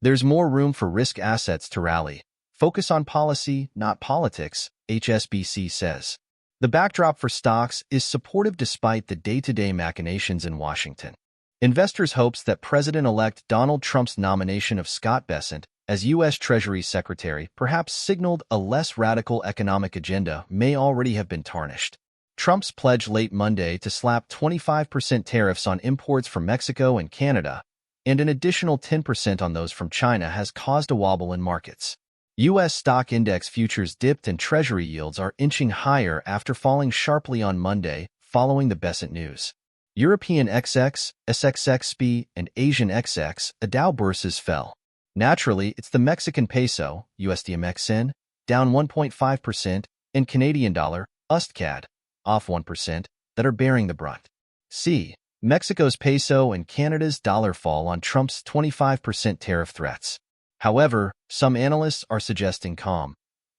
There's more room for risk assets to rally. Focus on policy, not politics, HSBC says. The backdrop for stocks is supportive despite the day-to-day machinations in Washington. Investors' hopes that President-elect Donald Trump's nomination of Scott Bessent as U.S. Treasury Secretary perhaps signaled a less radical economic agenda may already have been tarnished. Trump's pledge late Monday to slap 25% tariffs on imports from Mexico and Canada, and an additional 10% on those from China has caused a wobble in markets. U.S. stock index futures dipped and Treasury yields are inching higher after falling sharply on Monday following the Bessent news. European XX, SXXP, and Asian XX, Dow bourses fell. Naturally, it's the Mexican peso, USDMXN, down 1.5%, and Canadian dollar, USDCAD, off 1%, that are bearing the brunt. See, Mexico's peso and Canada's dollar fall on Trump's 25% tariff threats. However, some analysts are suggesting calm,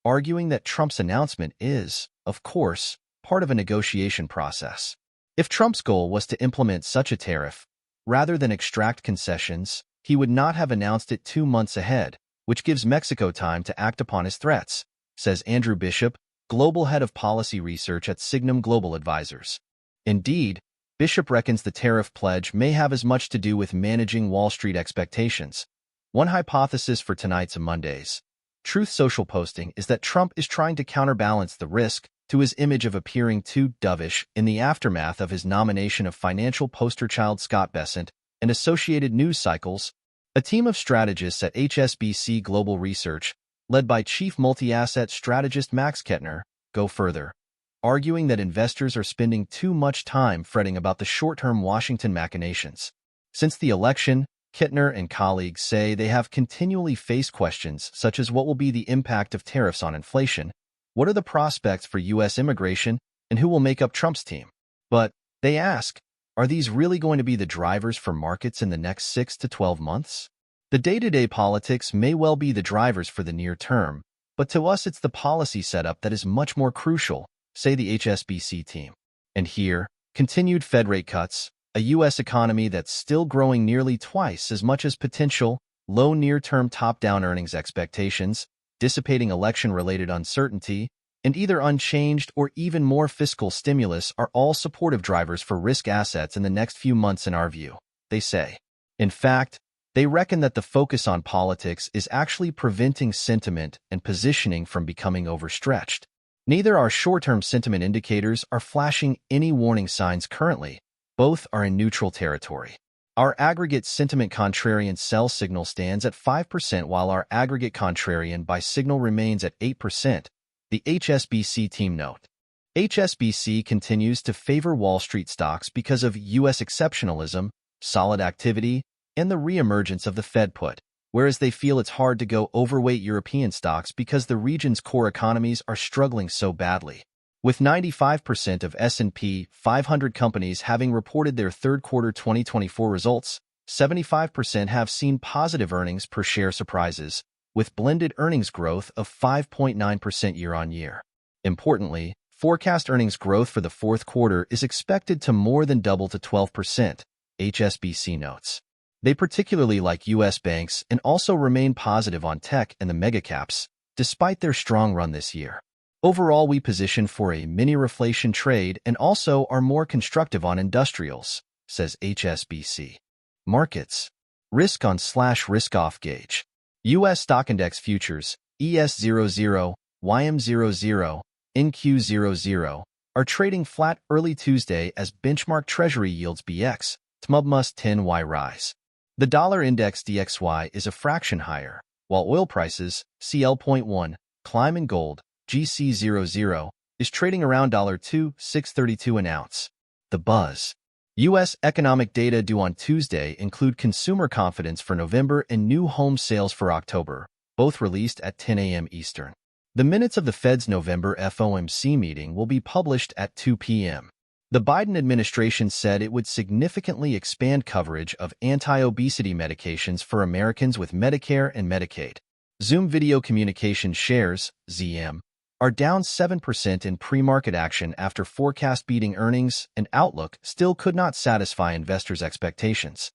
arguing that Trump's announcement is, of course, part of a negotiation process. If Trump's goal was to implement such a tariff, rather than extract concessions, he would not have announced it 2 months ahead, which gives Mexico time to act upon his threats, says Andrew Bishop, global head of policy research at Signum Global Advisors. Indeed, Bishop reckons the tariff pledge may have as much to do with managing Wall Street expectations. One hypothesis for tonight's Monday's Truth Social posting is that Trump is trying to counterbalance the risk to his image of appearing too dovish in the aftermath of his nomination of financial poster child Scott Bessent and associated news cycles. A team of strategists at HSBC Global Research, led by Chief Multi-Asset Strategist Max Kettner, go further, arguing that investors are spending too much time fretting about the short-term Washington machinations. Since the election, Kettner and colleagues say they have continually faced questions such as what will be the impact of tariffs on inflation, what are the prospects for U.S. immigration, and who will make up Trump's team. But, they ask, are these really going to be the drivers for markets in the next 6 to 12 months? The day-to-day politics may well be the drivers for the near term, but to us it's the policy setup that is much more crucial, say the HSBC team. And here, continued Fed rate cuts, a U.S. economy that's still growing nearly twice as much as potential, low near-term top-down earnings expectations, dissipating election-related uncertainty, and either unchanged or even more fiscal stimulus are all supportive drivers for risk assets in the next few months in our view, they say. In fact, they reckon that the focus on politics is actually preventing sentiment and positioning from becoming overstretched. Neither our short-term sentiment indicators are flashing any warning signs currently. Both are in neutral territory. Our aggregate sentiment contrarian sell signal stands at 5% while our aggregate contrarian buy signal remains at 8%, the HSBC team note. HSBC continues to favor Wall Street stocks because of U.S. exceptionalism, solid activity, and the reemergence of the Fed put, whereas they feel it's hard to go overweight European stocks because the region's core economies are struggling so badly. With 95% of S&P 500 companies having reported their third quarter 2024 results, 75% have seen positive earnings per share surprises, with blended earnings growth of 5.9% year-on-year. Importantly, forecast earnings growth for the fourth quarter is expected to more than double to 12%, HSBC notes. They particularly like U.S. banks and also remain positive on tech and the megacaps, despite their strong run this year. Overall, we position for a mini-reflation trade and also are more constructive on industrials, says HSBC. Markets. Risk on/risk off gauge. U.S. stock index futures, ES00, YM00, NQ00, are trading flat early Tuesday as benchmark Treasury yields BX, TMUBMUS 10Y rise. The dollar index DXY is a fraction higher, while oil prices, CL.1, Climb and Gold, GC00, is trading around $2.632 an ounce. The buzz. U.S. economic data due on Tuesday include consumer confidence for November and new home sales for October, both released at 10 a.m. Eastern. The minutes of the Fed's November FOMC meeting will be published at 2 p.m. The Biden administration said it would significantly expand coverage of anti-obesity medications for Americans with Medicare and Medicaid. Zoom Video Communications shares, ZM, are down 7% in pre-market action after forecast beating earnings and outlook still could not satisfy investors' expectations.